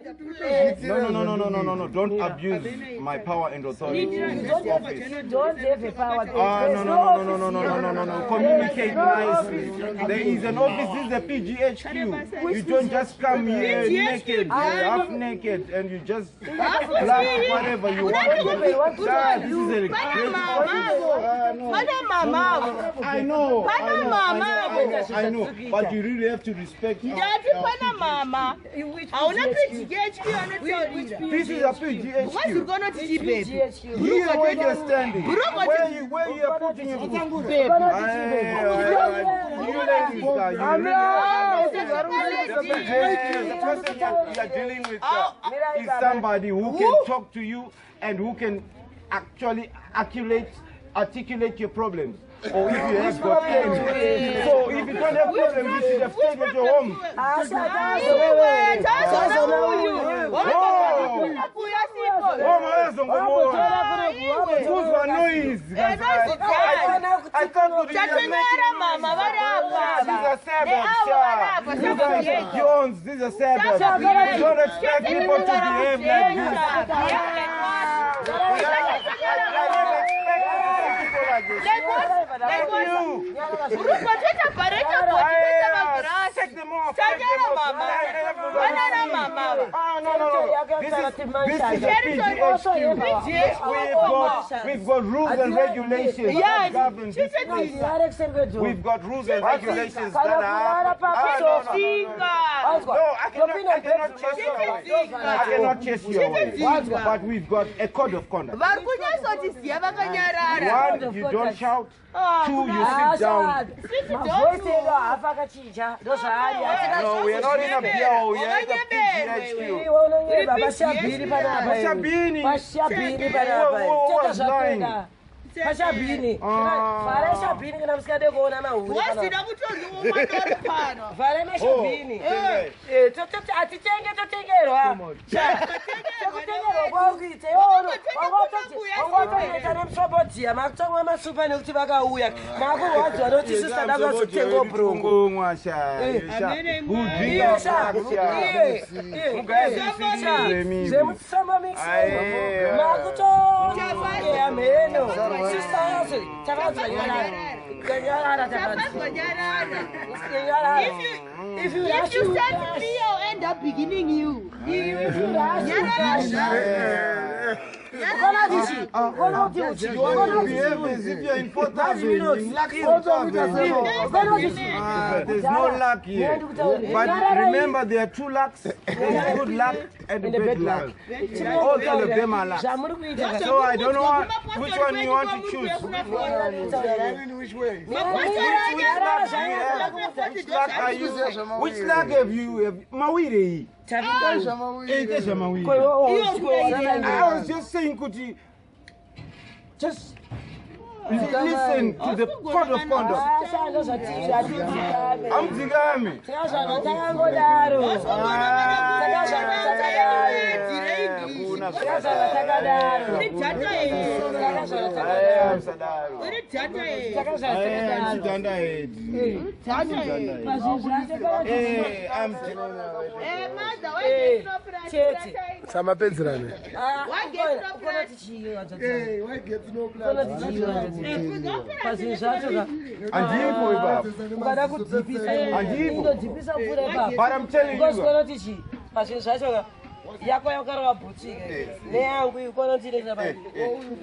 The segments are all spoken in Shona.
No. Don't abuse my power and authority. You don't have a power. No. Communicate nicely. There is an office. This is the PGHQ. You don't just come here naked, half naked, and you just blast whatever you want. This is a I know. But you really have to respect. This is a PGHQ. What's you gonna teach Bhebhi? Here where you're standing. Where you are putting your foot. You the person you are dealing with is somebody who can talk to you and who can actually articulate your problems. Or if you have got pain. So if you don't have problems, you should have stayed at your home. These are servants. Don't expect people to behave like this. Take them off. This is we've got rules and regulations that govern this place. We've got rules and regulations that are I cannot chase you away. But we've got a code of conduct. 1, you don't shout. 2, you sit down. No, we are not in a PO, we are in a PGHQ. What's lying? Pashabini. Shabini kana msikade kuona mauri. Wasida kutonga umwana pano. Vale mashabini. Atitengero hapo. Atitengero kwa kuite. Ngoto msobotia makutonga masupa nekuti vakauya. Mako wadzo anoti sister dava kutengo brongo. Nyasha. Budinga shabia. Zemutsama mix. Makuto. Ameno. If you start to be, I'll end up beginning you. If you're in Port there's no luck here. But remember, there are 2 lucks. There's good luck and bad luck. All of them are luck. So I don't know which one you want to choose. Which way? Which luck have you? Mawiri. I was just saying, could you just listen to the code of conduct? I'm Zigami. Sama penzerane. Why get no plan? But I'm telling you. Yako yakara boutique. Neyangu ikono tireza bali.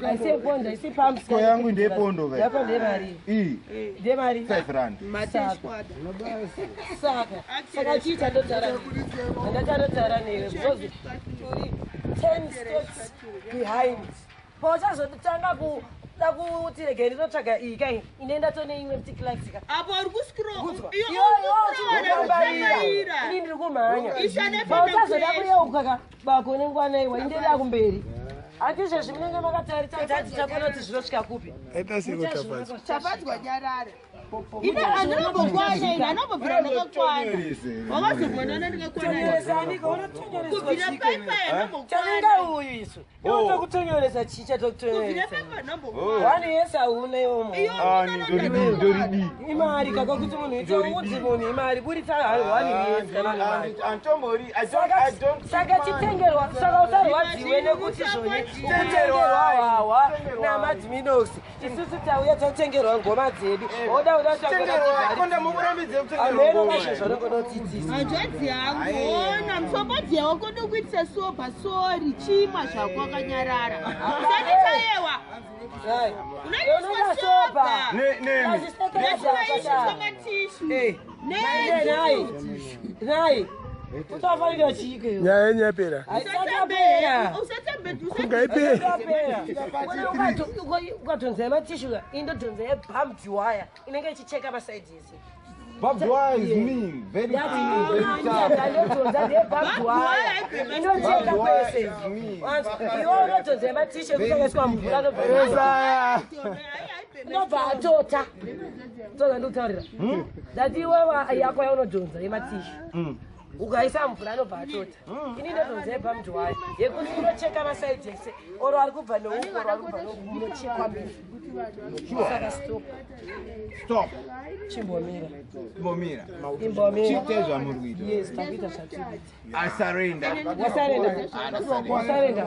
Ayiseponda isipamps. Ko yangu ndepondo ve. Yako ndemari. Ndemari. 5 rand. Mateshkwada. Saka. Saka chita ndotara. Ndotara ne because 10 steps behind. Poza zotanga ku takuti again zotsvaga ikai inenda tone imwe mtiklasika apo uri kuscroll iyo ini ndiri kumhanya pauchazoda kuyeuka bagone ngwana iwa indenda kumberi atizve zvimunenge makatarisa tati takona kuti zvinosvika kupi aita seko chapadzwa nyarare Ine andinobokwana ine anobobvira ndakakwana. Wakazobonana ndakakwana. Kubvira paipa yanobokwana uyu isu. Kutonyoresa chicha tokutonyoresa. Wani yesa une yomo. Ndoridi. Imari kakakuti munhu ichauudzi munhu imari buritsa wani yesa. Antomori, I don't. Saka chitengerwa, saka usarwadziwe nekuti zvoni kutengerwa hawa namadminox. Isusu tauya totengerwa ngoma dzedu. Oda Konda mukurambidze kutengerwa ngoma. Hanzvadzi yangu ona musopodzi yawo kotokuitisa sopa sori chimwa zvako akanyarara. Usati chayewa. Unoiswa sopa. Nai. Utafarika chike. Nyaya nyapera. Kungaipera. Ukatonza matishu indotonza barbed wire inenge ichicheka masaidizi. Barbed wire is mean, very tough. Barbed wire inocheka kwese. Iwo unotonza matishu kutoka mvura nobva. Nobva atota. Toza ndutaurira. Dati iwe yako yaunodhonza yematishu. Ukaisa mvura nobva atota. Ini ndotonza barbed wire yekuti unocheka masaidi ese. Oro ari kubva nouko, oro ari kubva nouko, unochekwa mberi. Saka stop. Stop. Chimbomira. Imbomira. Imbomira. Yes, tabita zvati. I surrender. Wasarenda.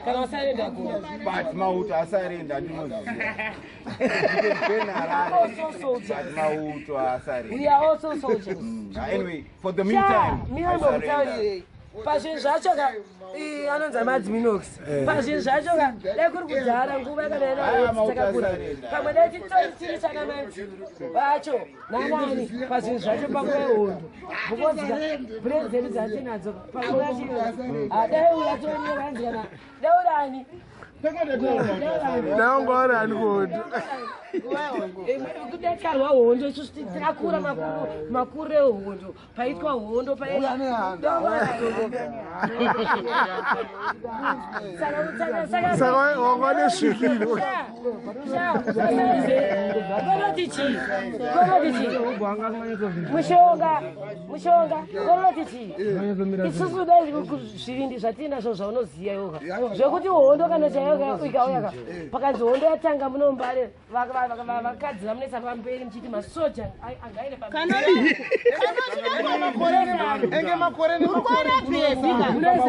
Kana wasarenda ko. But mauto asarenda ndinoziva. But mauto asarenda. We are also soldiers. Anyway, for the meantime, I surrender. Pazvinhu zvacho ka anonzi amadminox pazvinhu zvacho ka dai kuri kudzara nguva takakura pamwe dai tiri chanamai vacho nanani pazvinhu zvacho panguva yehondo bukodzika brand dzedu dzatinadzo panguva dai uya tonyevanzikana daurani naungora anikondo kudekarwa hondo isusu takura makuru ehondo paitwa hondo saka wangone svikile mushonga korotichi isusu dai zvivindi zvatinazvo zvaunoziya yoga zvekuti hondo kana chaikauya pakanzi hondo yatanga muno Mbare vakadzi vamunesa pamberi muchiti masoja angaine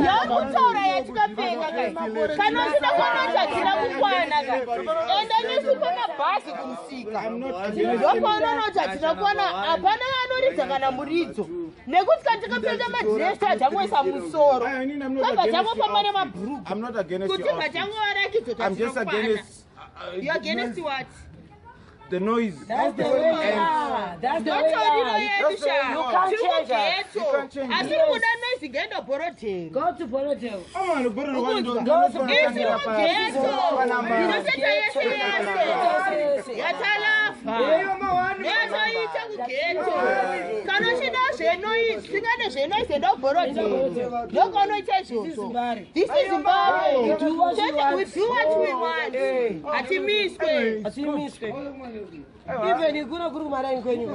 yakutaura yatikapfeka kana usina kuona chatina kukwana enda nesu pamabhazi kumusika ndopaunoona chatina kuona hapana anoridza kana muridzo nekuti katikapfeka madresi atangoisa musoro kabva tangofamba nemabhurugwa kuti vatangowarakidzo chatina kukwana. You are against what? The noise. That's the way we are. That's the way we are. You can't change it. I see what that noise again to Borotel. Go to Borotel. Go to This is Zimbabwe. We do what we want. Even you go to Mara and Gweja.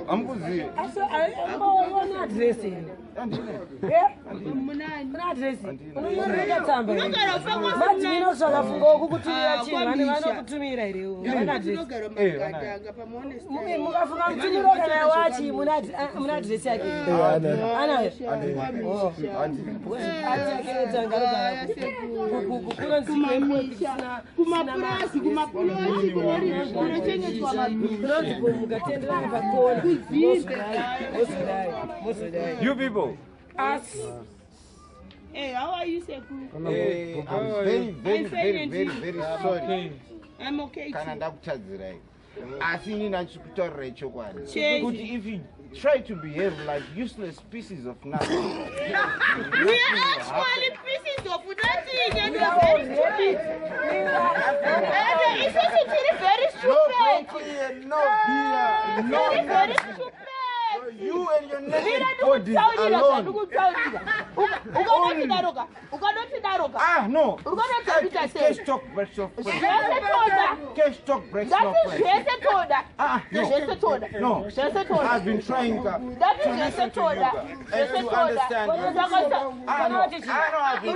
I'm good. I'm not dressing. I'm not dressing. You people. Us. Hey, how are you, Seku? Hey, I'm very sorry. I'm okay. I think if you try to behave like useless pieces of nothing. We are actually pieces of nothing and we are very stupid. And it's also very stupid. No beer, no very stupid. you and your naked bodies alone. Ah, no. Cash talk breaks off. Cash talk breaks off. Ah, no. I've been trying to listen to you and to understand you. I know I've been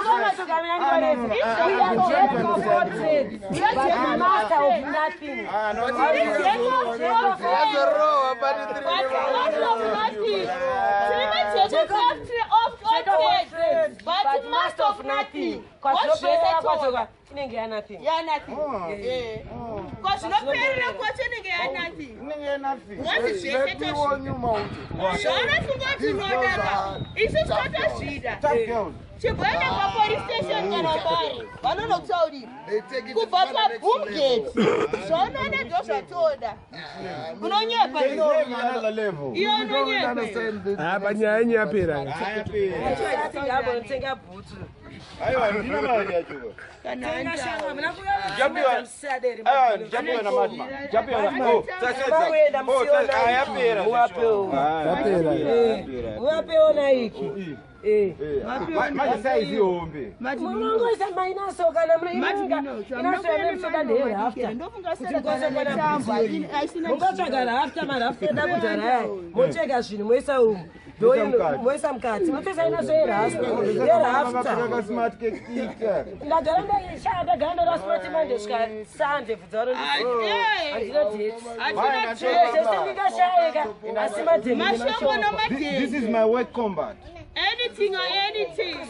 This is my work combat. Anything or anything. This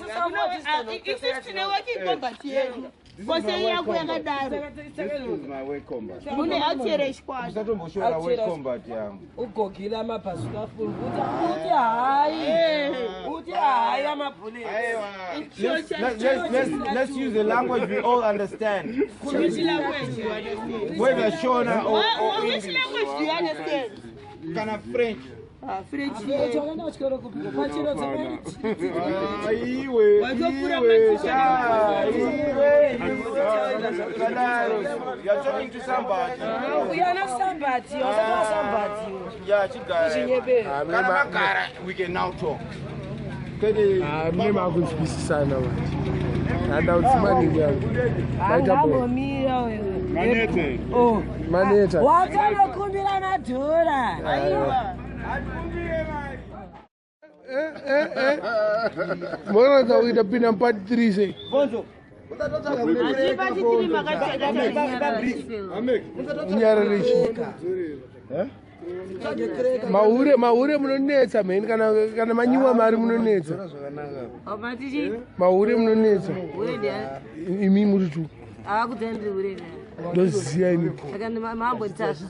is my way combat. Let's use the language we all understand. Which language do you understand? Whether Shona or which language do you understand? Kind of French. French. You're talking to somebody. We are not somebody. Yeah, we can now talk. Nema kusipisana wati. Anda utsimani yangu. Manete. Oh. Maneta. Wataka kumbira madhora. Mbona tawita pina part 3 say? Bonzo. Maure munonetsa meni kana manyiwa mari munonetsa. Maure munonetsa. Imi muri tu. Akutendi urene. Ndoziya ini. Akandi mambo ntasa.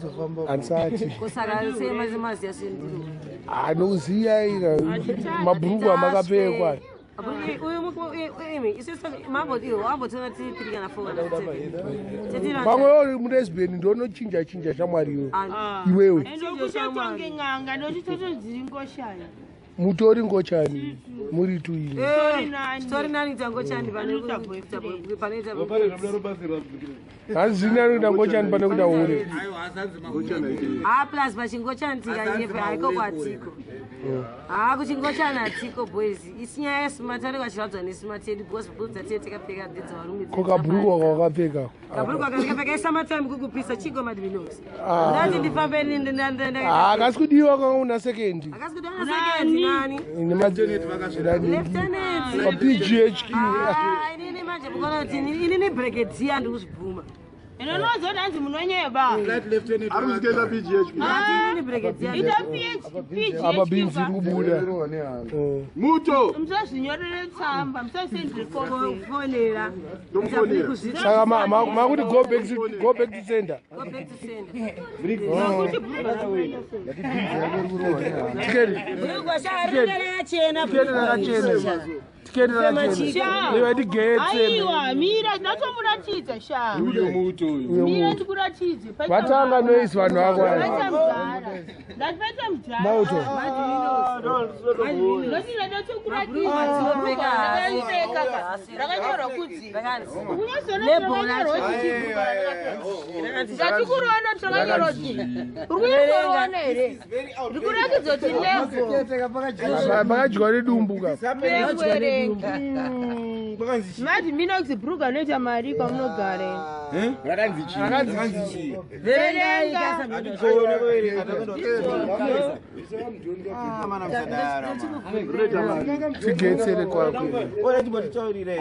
Ansati. Kusaka sema zimazi yasindu. Anoziya ira mabhuku amakapekwa. Pamwe uri muresbeni ndonochinja chinja shamwariyo iwewe mutori ngochani muri tu ini hazina ruda ngochani pane kuda ure plus machingochani tikaiyepa aiko kwatiko kuchingochani atiko boys isinyaya smart ari kwachiradzwa nesmart yedu because boots dzatiye tikapfeka dedza varume kokabhuruku wakakapfeka kabhuruku akapfeka isamatime kukupisa chigo madivinox ndati ndifambe akasi kudiwa kwanga una sekendi nani PGHQ inini manje mukona kuti inini brigadier ndikuzvibvuma Inonozo danzi munonyeba. Lieutenant Armskeza PGHQ. Inini brigadier ita PGHQ. Aba binzi kubuda. Muto. Msazvinyorere tsamba, msasendere fonera. Saka makuti go back to sender. Go back to sender. Tikeri. Burugwa shari rakachena. tiketi rakachena. Iwe tigetse. Aiwa, mira ndatomuratidza sha. Uyo muto uyo. Mira ndikuratidze. Watanga noisi vanhu vako. Ndapeta mjara. Mauto. Ndosina ndotokuratidza. Rakanyorwa kuti. Unyazona Roddie. Ndatikurona tsakanyorwa kuti. Urikuona here. Ndikuratidza kuti level. Pakadyiwa nedumbu ka. Mati mina kuziburuka noita mari kwamunogare. Rakanzi. Verenga. Tigetsere kwako.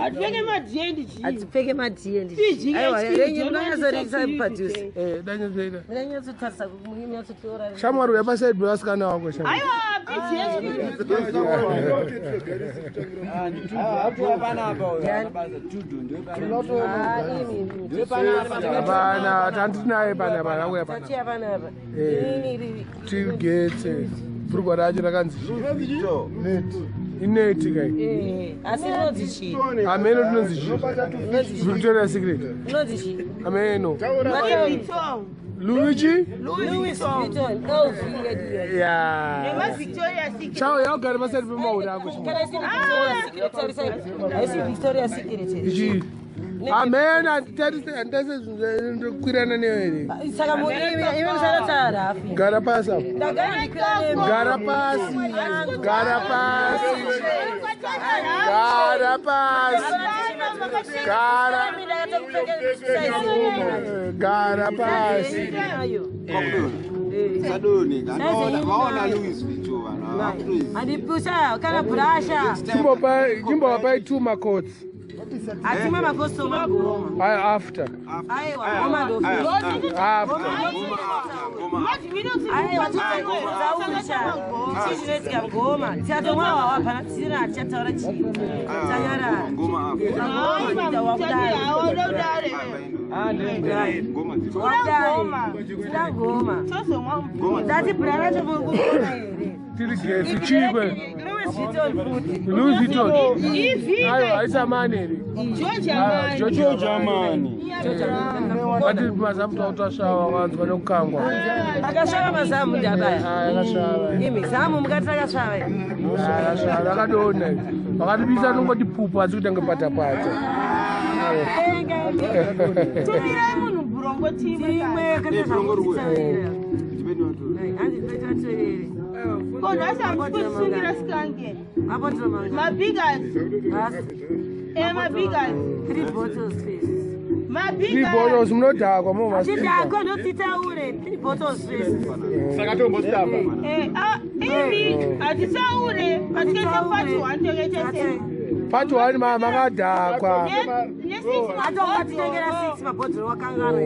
Atipfeke madhiendi chii. Atipfeke madhiendi. Aiwa, renye munonyatsorisa padhuze. Danyatsoita. Munonyatsotarisa munyatsotora. Shamwari wepasaidi bevasikana wako shamwari. Aiwa, PGHQ. Hapana, tandinaye pana uya pana. Tigetse. Burugwa racho rakanzi ineti kai. Asi inonzi chii? Ameno tinonzi chii? Victoria Secret. Inonzi chii? Ameno. Louis Vuitton. Oh, yeah. Nema Victoria Secret. Chao yaugara pasati pemauri ako Victoria Secret. ichi. Ameno ndikukwirana neyo here. Saka iwe musarataara afi. Gara pasi apo. Ndagara ndikwira nemi. Gara pasi. Gara pasi. Gara pasi. Gara pasi. Vaona Louis Vuitton. Andipusha kana brasha. Chimbo pai 2 macoats. Atima makosto magoma. After. Aiwa, goma ndo. After. Aiwa, tutaucha. Tichinoitika ngoma. Tiatomwa wawapana tisina tichataura chii. Tanyara. Ngoma Louis Vuitton. Ayo, aisamani here. George Amani. Ati mazamu tautashawa wanzu vanokangwa. Akashawa mazamu ndabaya. Akashawa. Imi zamu mukati akashawa. Akashawa akadona. Vakatibisa nongoti pupa asi kutange patapata. Tumira munhu burongo timwe kana zvakutsavira. Kodwa asambosungira sikange. Mabottle manga. Mabigas. Mabigas. 3 bottles please. 3 bottles munodhakwa Chidhakwa ndotitaure 3 bottles please. Saka tombostapa. Ivi atitaure patikese pati 1 tokechese. Part 1 makadhakwa. Atokatitengera 6 mabottle wakangara.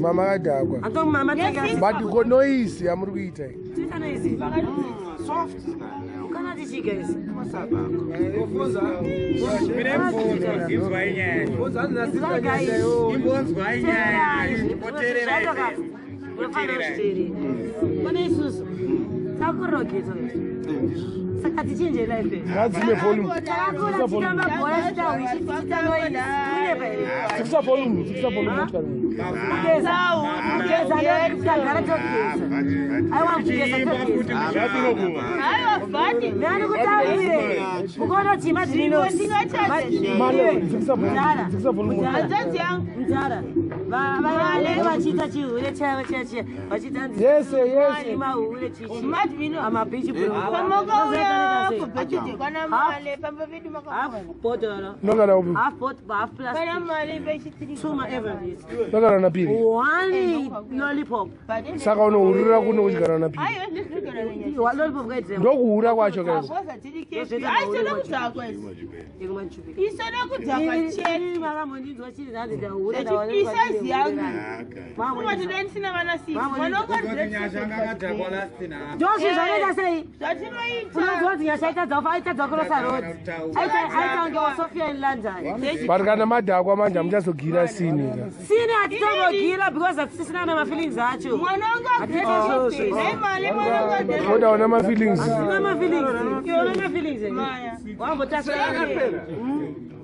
Mama kadhakwa. Atom mama tengera. But ko noise yamuri kuita. Tita noise. Soft. Kana tichika isi. Saka tichinje life. Ngadzime volume. Takakura tikamba bhora chitawishi tichita noise. Kunyepa here. Tikisa volume motikari. Kugeza ndakagara togeza. Aiwa kugeza togeza. Aiwa vati. Nani kutaurire. Mukono chima dzino. Tikisa volume. Azati yangu. Mjara. Vale vachita chihure chavo cheche. Vachita Yes. mahure chichi. Mati vino. Amabichi bro. Pamokauya kupetite kana male pamba vidu makafana. Half bottle. Nogara upi. Half plastic. Kana male bechitiri. Tuma every. Nogara na pili. One lollipop. Saka unohurira kuno kuchigara na pili. Ayo ndizvigara wenyasi. Lollipop kaitira. Ndokuhura kwacho kaizvo. Akoza tiri kefi. Aisona kudzakwa isi. Isona kudzakwa cheni. Makamondinzwa chiri ndati ndahura. Isazi yangu. Mama tinoendisina vana siku. Vanokadzira Nyasha ngakadhakwa last night. Joshi zvakaita sei? zvatinoita. What Nyasha aitadza kurosa Roddie. Aitaongewa Sophia in London. But kana madhakwa manje amuchazogira sini. Sini hatitombogira because hatisisina nama-feelings acho. Kodwa una ma-feelings. Una ma-feelings. Wambotasha.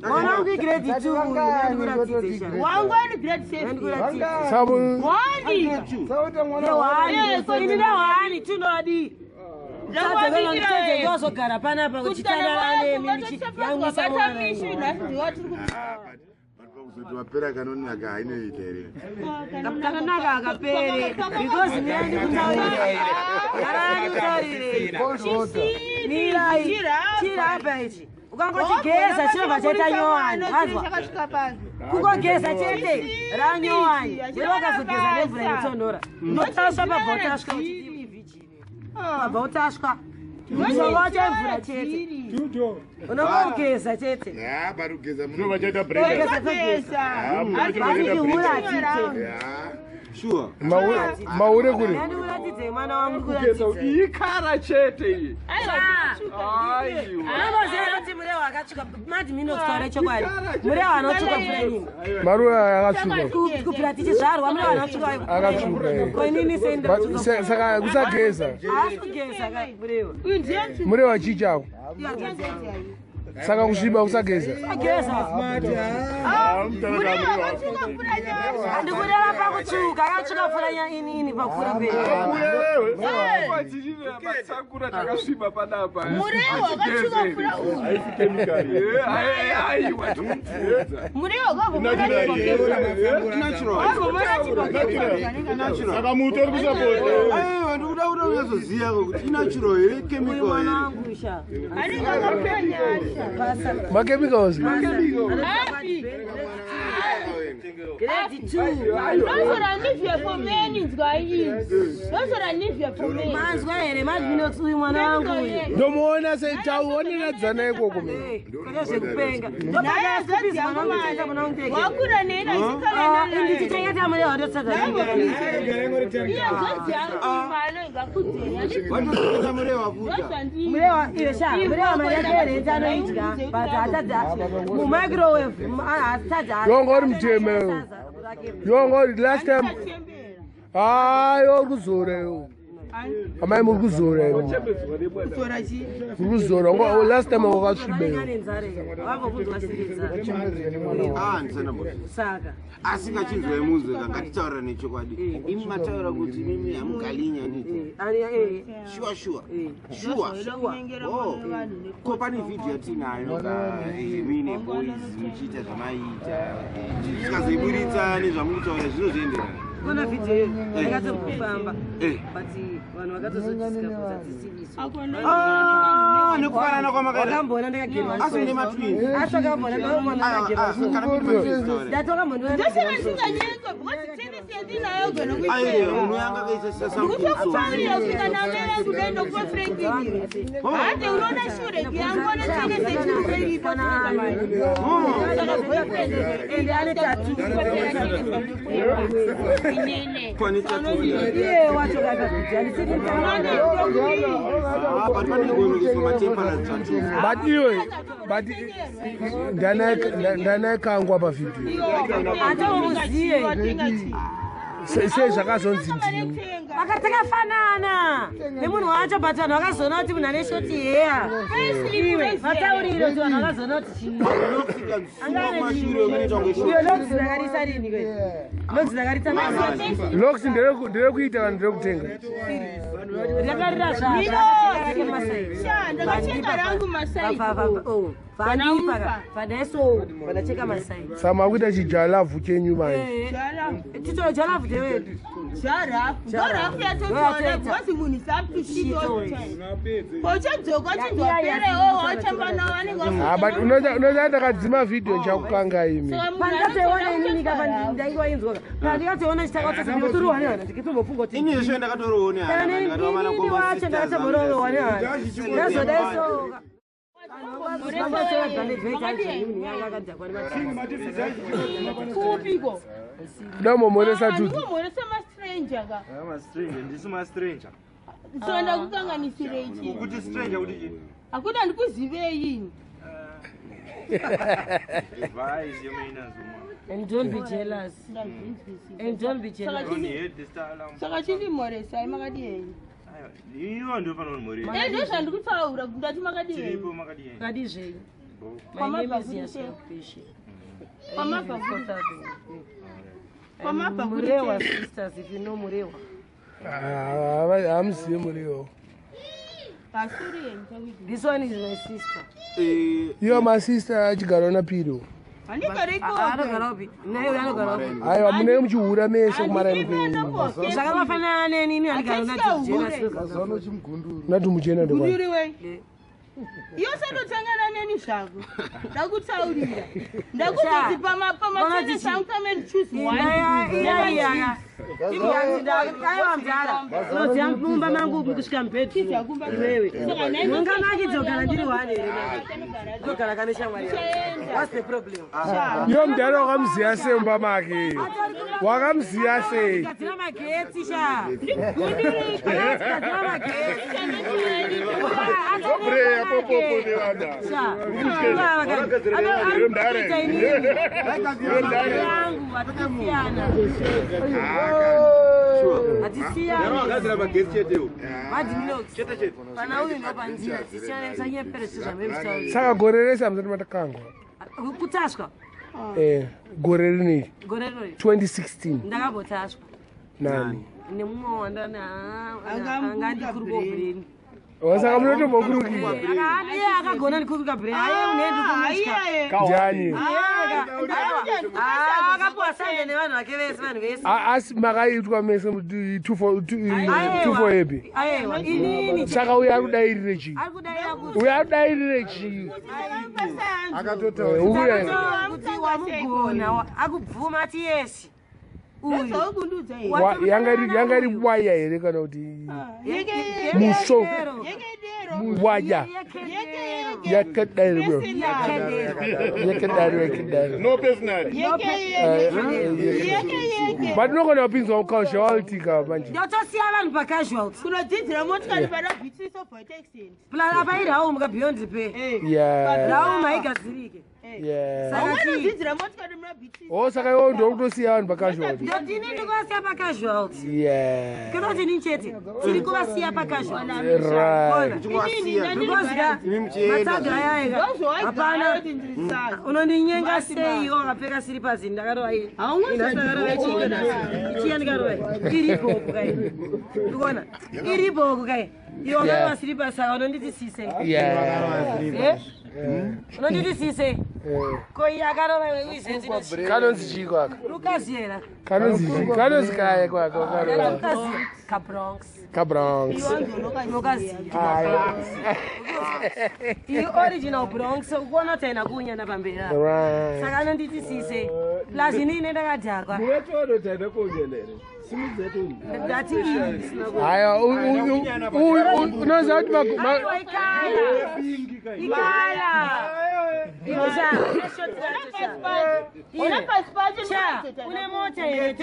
Wangu grade 2. Wangu grade 7. Sabu. Wani. Wani. Tunodi. Yozogara panapa kuchitana yangu Wapera kanonaka hainoita here. Kanonaka akapere because niandi kutaurire. Chira apa ichi. Ukangochigeza chinobva chaita nyowani. Kungogeza chete ranyowani. Chero wakazogeza nemvura inotonhora. Unotasva pabva utashwa uchiti ivhijini. Pabva utashwa. Unowacha mvura chete. Unongogeza chete. Ya, barugeza munova chaita break. Sure. Maure kuri. Yandiuratidze mwana wangu kuratidze. Ikara chete iyi. Anozoti Murehwa akatsvuka. Mati minotwara chokwadi. Murehwa anotsvuka mvura nini? Maruwa akatsvuka. Kupira tichizvarwa Murehwa anotsvuka. Akatsvuka. Koinini senda. Saka kusageza. Kugeza Murehwa. Murehwa chichako. Saka kusviba kusageza. Ndikureva pakutsvuka. Akatsvuka mvura ini pakufura mberi. Matsakura takasviba panapa. Murehwa akatsvuka mvura uyu. Murehwa Saka muto uri kusapota. Ndikuda kuti ungazoziya kuti inachiro here chemical here. Ma-chemicals. Grade 2. Those are Nivea for men in Zwayi. Those are Nivea for men. Manzwa here madvinotsuyi mwana wangu uyu. Ndomuona seitaonenadzana ikoko. Kwezvekupenga. Ndopakaskupisa mwana wangu kuenda mwana wangu tege. Wakura nena isikalena. Ndichitengeta Murehwa ndotsadza. Murehwa iyo sha. Murehwa mari yake here ndanoidya. But atadza mumicrowave. Atadza. Yongori mteme. Yongori last time. Ayo kuzore. Amai muri kuzora iro. Kuzora ngo last time wakasvibe. Saka asingachinzwa muzika ngatitaura nechokwadi. Imi mataura kuti mimi hamugalinya Nito. Sure. Oh, ko pane video yatinayo mine boys muchiita zvamaita. Tikazoiburitsa nezvamuritaura zvinozvienderana. Kona video ndakatofamba but vanhu vakatozodiscover dzisiviso. Nekufanana kwamakaita. Wakambona ndakagerwa. Asi ndema twins. Asi wakambona ndakagerwa. Kana mimi ndatoka munhu ndosaka ndinganyengo because tennis yandinayo gona kuipera. ayo unoyanga kaisa sasa. Ndikufamily yosvika namera kudendo kwa Frank indire. Hade unoona shure yangona tennis yandinokuiri pasina mali. ende ane tatu. Inene. Kwani tatu. Iye wacho kakabviti andisiri ntaona. But ndanekangwa pavideo. Atomuziye. Sei zvakazonzi ndini. Vakatakafanana nemunhu wacho but vanhu vakazoona kuti munhu ane shoti heya. Iwe vatauriro kuti vanhu vakazoona kuti chii. Iyo loksi rakarisa rini kwe? Loksi rakarisa nani? Loksi nderekuita vanhu ndekutenga. Rakarira zvazvo. Ndakacheka rangu masai. Vanaiso vanacheka masai. Sama kuita chijalavhu chenyu manje. Tito jalavu dewedu. Jarafu yatotoona because munhu sapushito. Pochadzoka chindopere ochambana vanenge. But unoda ndakadzima video nchakukanga imi. Pandatoona inini kapa ndaingoinzwa. Pandatoona chitakatoti ndinotoruwa nehana ndikitombofunga kuti. Ini zvino ndakatorowa nehana ndikatowana Ini wacho ndakatomboruwa nehana. Ndazodaiso. Kupiko. Ndamomoresa tuti. Ndamomoresa mastranger ka. Mastranger, ndisi mastranger. So ndakukanganisire ichi. Kuti stranger kuti. Akuda ndikuzivei yini. Advise your manners. And don't be jealous. And don't be jealous. Saka chini more sai makadi yeni. Iyo ndo pano more. Ndo zvandikutaura ndati makadi yeni. Chiripo makadi yeni. Kadi zvei. My name is Nyasha. Murehwa sisters, if you know Murehwa. I'm seeing Murehwa. This one is my sister. You are my sister, Chigarona Pido. Aiwa mune muchihura mese kumara zvakafanana neni nati muchena iyo sandotangana neni zvako ndakutaurira ndakuti pamachene changu kamene choose one mumba mangu kusvika mubhedhi wewe unganakidzoka ndiri one here ndogara kane shamwari what's the problem iyo mudhara wakamuziya sei mumba make wakamuziya sei gadzira magetsi sha saka gore rese hamusati matakangwa kutaswa gore rineri 2016 ndakabotaswa nani nemumwe wandana angandikurukobreni wasaka munotombokurukira akagona ndikuruka breni ndiani akapuwa sande nevanhu vake vese vanhu vese asi makaitwa mese 2 epi inini saka uyo ari kudairire chii uyo ari kudairire chii kuti wamugona akubvuma ati yesi yanga iri waya here kana kuti muso waya yakadairwa No personal. but nogona wapinzwa mucasualtika manje ndotosiya vanhu pacasualty kunodzidzira motikari pada bhitriso point accent plan apa irawo muka beyond pay rawo maigadzirike anodzidzira motikari muna bhitriso saka iwo ndokutosiya vanhu pacasualty ndotini ndikuvasiya pacasualty kunoti ni chete tiri kuvasiya pacasualty matsaga ayaika hapana unondinyenga sei wakapfeka siripazi ndakaroa ichiya ndikarova iriboku kai ndikuona iriboku kai iwo ngaroa siripasi saka unonditi sise unonditi sise koi akarova kanonzi chii kwaka rukazi yera kanonzi kaya kwaka kabronx original Bronx ukuona kuti haina kuunyana pamberi saka anonditi sise plus inini ndakadhakwa haya unoziva kuti une mota here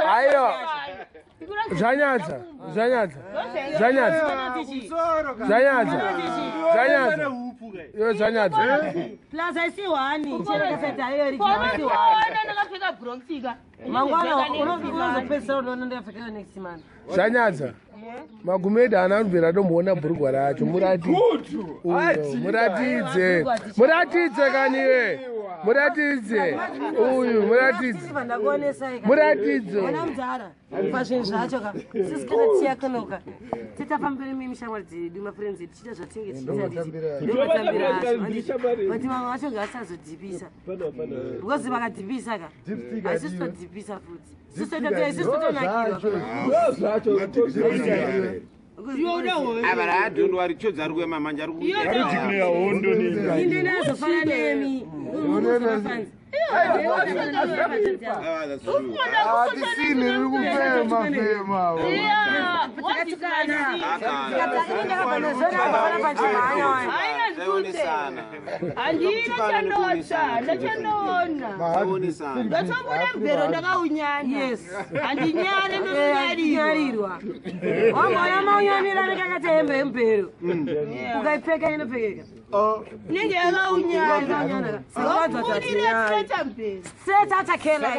aiwa Zvanyadza yo Zvanyadza plus I see one cherekefeta hiyo ndakapfeka bronxika mangwana unozopedzisira unoona ndakapfeka next month Zvanyadza magumedi ana anobvira domboona bhurugwa racho muratidze kaniwe muratidze uyu muratidze pazvinhu zvacho ka sisi kana tiyakanoka titafambire mimishamwari dzedu mafriends edu tiita zvatinge tichitatambira but vamwe vacho ngasazodhibisa because vakadhibisa ka haisisi todhibisa futi sisi totonakirwa abara don't worry Chodza ari kuema manje ari kudzikinira hondo nini inde nazofana nemi Taionesana. Handina chandota, ndachandoona. Ndatombona mbero ndakaunyanya. Yes. Handinyane ndonyarirwa. Wamboya maunyanira nekakati hembe mbero. Ukaipfeka inopfekeka. Nenge yakaunyanya. Straight out of Kela.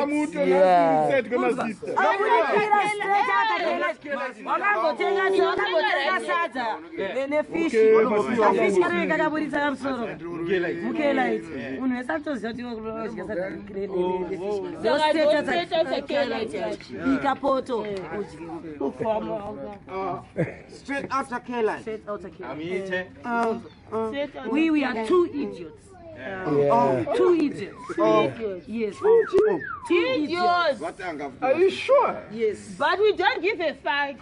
Straight after Kela. We are two idiots. Two idiots. Yes. Two idiots. Are you sure? Yes. But we don't give a fuck.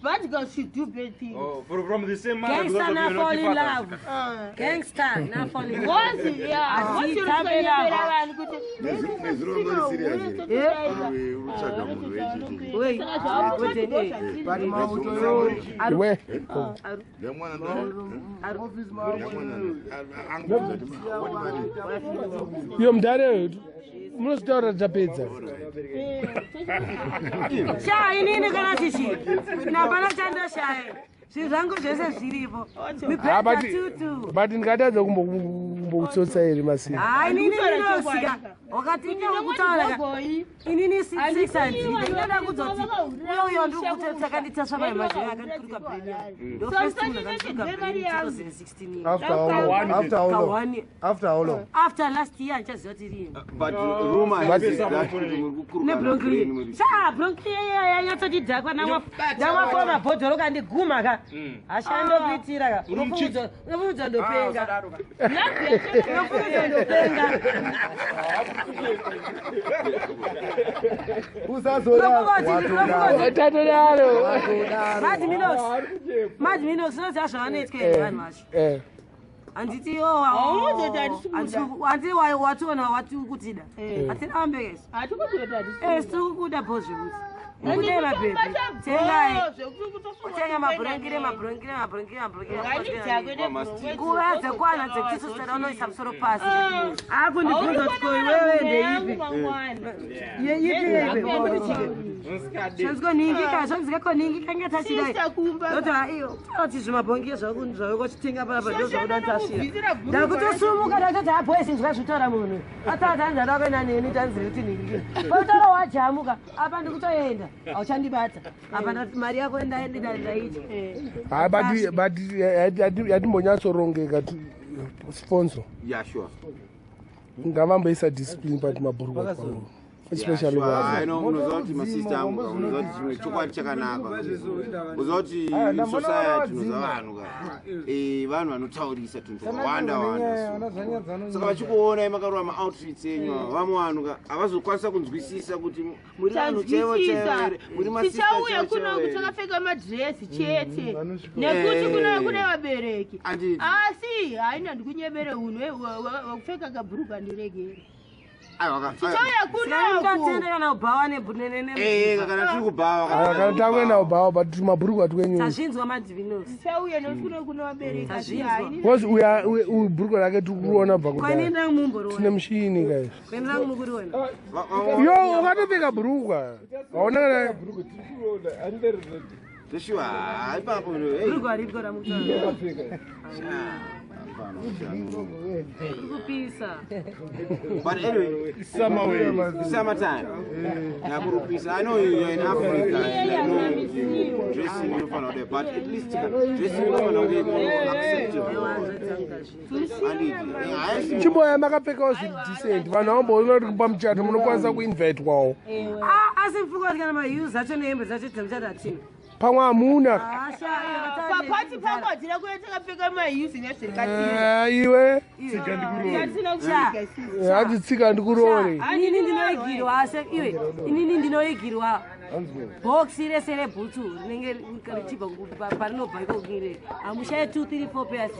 Bad girls should do bad things. From the same mother. Gangster now fall in love. Gangster now fall in love. Once you Munotaura tapedza. Shai nini kana chichi? Napana chanda shai. Zvizvangu zvese zviripo. Mibhedha tutu. But ndingatadza kumbokutsotsa iri masina. Hai nini ndinosika. Wakati ine kutaura. Inini 600. Ndinoda kudzoti. Uyo ndiri kutsotsa kanditsasva pai mazhiri akandikuruka brenya. Ndo first time ndakandikuruka brenya 2016. After how long? After last year ndichaziva kuti rini. But rumor is that nebronkli. Sha bronkli yatsoti dhakwa namafona bhodhoro kandiguma ka. Ashando kuitira ka. Unofunza ndopenga. Unofunza ndopenga. Madminos zvinozvazvaanoitwa vanhu vacho. Handiti handiti wationa wati kutida. Hatina ambekesi. Tiri kukuda bhozvekuti. Ukudema Bhebhi. Tengai. Utenga mabhurangire. Nguva dzekwana dzekutisosara unoisa musoro pasi. Akundibvunza kuti ko iwewe ndeipi? Zvanzikoningi ngatachidai. Doti haiyo. Kuti zvimabhongi zvavakotitenga panapa ndozvakuda ndashira. Ndakutosumuka ndatoti habhoisi ndingazvitaura munhu. Atadzanza ndakuenda neni tanziri kuti ningi. Pautaura wajamuka. Apa ndikutoenda. Auchandibata. Apa mari yako ndaiti. But yatimbonyatsorongeka sponsor. Yeah, sure. Ngavamboisa discipline but mabhurukwa kwangu. Especially unozoti masista angu unozoti chimwe chokwadi chakanaka unozoti society unozavanhu vanhu vanotaurisa tunhu twakawanda saka vachikuona makarova maoutfits enyu vamwe vanhu havazokwanisa kunzwisisa kuti muri vanhu chaivo chaivo muri tichauya kuno kuti takapfeka madhiresi chete nekuti kuno kune vabereki asi haina ndikunyemere unhu wakupfeka kabhuruka ndiregere tichauya kunokutatenda kana ubhawa nebhunenene kana tiri kubhawa kana takuenda ubhawa but mabhuruku atwenyu tazvinzwa madhivinos tichauya nekuti kuno kuna vabereki because uyu bhuruku rake tikuriona bva kwanenda mumboriona tine mushini guys kwanenda mukuriona yo ukatopfeka bhurukwa waona kana Joshua, ipapo bhuruku aripiko ramutana but anyway, summertime. I know you're in Africa, dressing you know there, but at least dressing you know acceptable. Chimboya makapfekawo decent. Vanhu vamboona kuti pamuchato munokwanisa kuinvitwawo. Asi mfuko kana mahuse acho nehembe dzacho dzemuchato hatina. Pamwe hamuna. Papati pangu hatina kuya takapfeka mahuse nezvirikatira. Iwe? Yatina tsika ndikurore. Inini ndinoigirwa ase iwe. Inini ndinoigirwa box resere bhutsu rinenge richibva parinobva ikokire hamushaya 2 3 4 pairs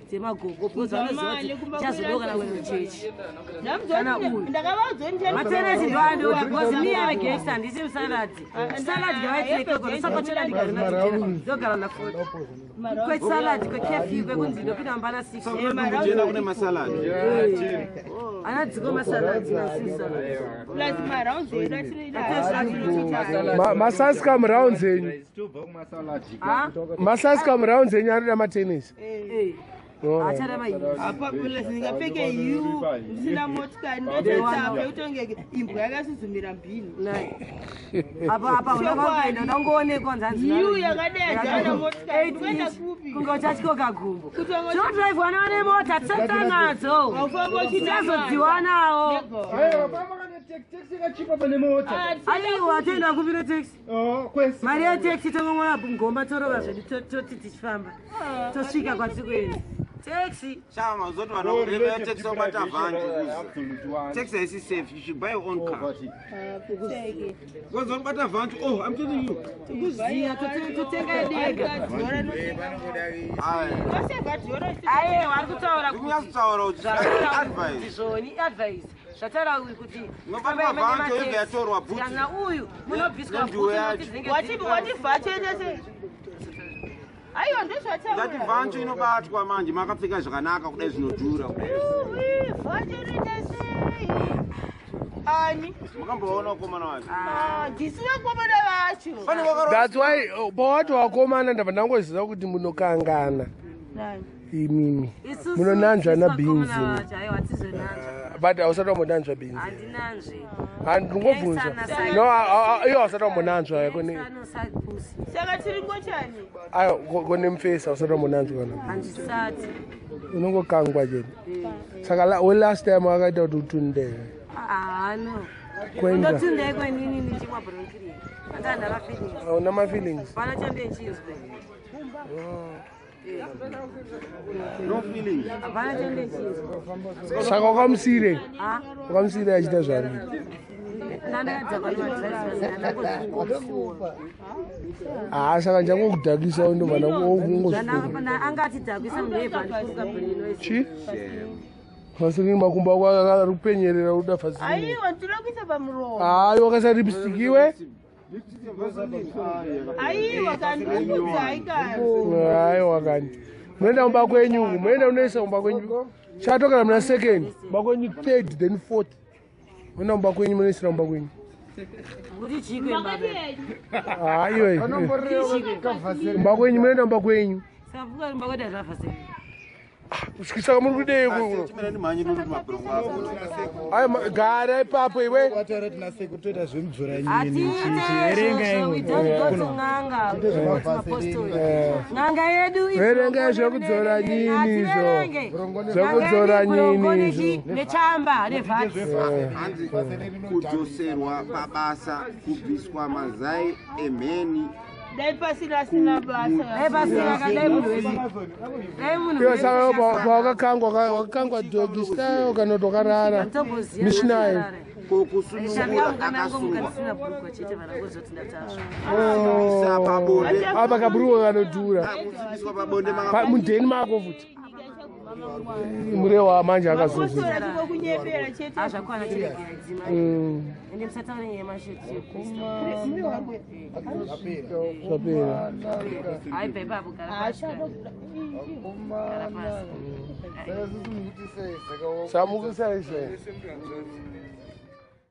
dzemagogo because vanoziva kuti chazodoka kana kuenda kuchechi kana uyu matenesi ndoando because me ave gangster handisi musaladi saladi gavaitirekoko ndosakocheladigarinadogara nafoti kwesaladi kwekefyu kwekunzi ndopinda mambana 6 kune masaladi anadziko masaladi masasi kamrounds enyu masasi kamrounds enyu anoda matenesi apa ndingapfeke yu ndisina motikari ndototape utongeke imbwa yakasuzumira mbini yu yakadedzana motikari kuenda kupi kunge uchatyo kagumbo chodrive wane mota tisata nadzo tichazodziwanawo aiwa toenda kupira taxi mari yetaxi tongomona ngomba torova zvedu toti tichifamba tosvika kwatiri kuenda taxi Shama, zoti vanokureva taxi obata vantu. Taxi is safe. You should buy your own car. Because obata vantu. Oh, I'm telling you. Kuziya totenga dega. Aye, warikutaura kuti advice. Zvoni advice. Zvatara uyu kuti nofamba vantu evatorwa bhuti. Yana uyu munobviswa bhuti. Wativha chendese. Aiwa ndozvataura. Ngati vantu inobatwa manje makapfeka zvakanaka kudai zvinodhura. Vantu rinese. Ani. Makamboona ukomana wacho. Ndisina kukomana vacho. That's why pawati wakomana ndabva ndangoziva kuti munokangana. Imimi. Munonanzva nabeans. But hausati wambonanzva beans. Handinanzve. Handingobvunza. No, iyo hausati wambonanzva yakoni. Saka tiri ngochani? Ayo kone mfesi hausati wambonanzva kana. Handisati. Unongokangwa chete. Saka last time wakaita kuti utundeke. No. Kwenza. Ndotundeke kwenini ndichimwa bronchiri. Andana feelings. Una ma feelings. Pana chambe chizwe. No feelings. Hapana chambe chizwe. Saka wakamsire. Wakamsire achita zvake. Saka njangokudhakisa ndovana ungozvikuru. Angatidhakisa Mbare ndikuruka bhurino. Chi? Pasiri makumbo ako akarupenyerera udafa zini. Aiwa ndinokuisa pamuromo. Wakasa lipstick iwe? Aiwa kandikudza aikani. Aiwa kani. Munoenda kumba kwenyu, munoenda unoisa kumba kwenyu. Chatokana muna second, kumba kwenyu third then fourth. Munoenda kumba kwenyu munoisira kumba kwenyu. Kuti chikwe Mbare. Iwe. Kumba kwenyu munoenda kumba kwenyu. Savuka kumba kweda zvafasiri. Saka muri kudei kuno. Ai gara ipapo iwe. Wataura tinase kutoita zvemvura nyini erenga iwe. Nganga yedu erenga zvekudzora nyini izvo. Zvekudzora nyini izvo. Nechamba nevhati. Kudzoserwa pabasa kubviswa mazai emheni. Dai pasina sina basa. Dai pasina kadai munhu wese. Dai munhu wese. Saka wakakangwa dog style kana tokarara. Mishinai. Apa kabruka kanodhura. Mundeni mako futi. Murehwa manje akazozwa. Azvakwana chirege adzima. Ende musataure nyema sheti. Zvapera. Hai Bhebhi apo gara. Samukusaisa.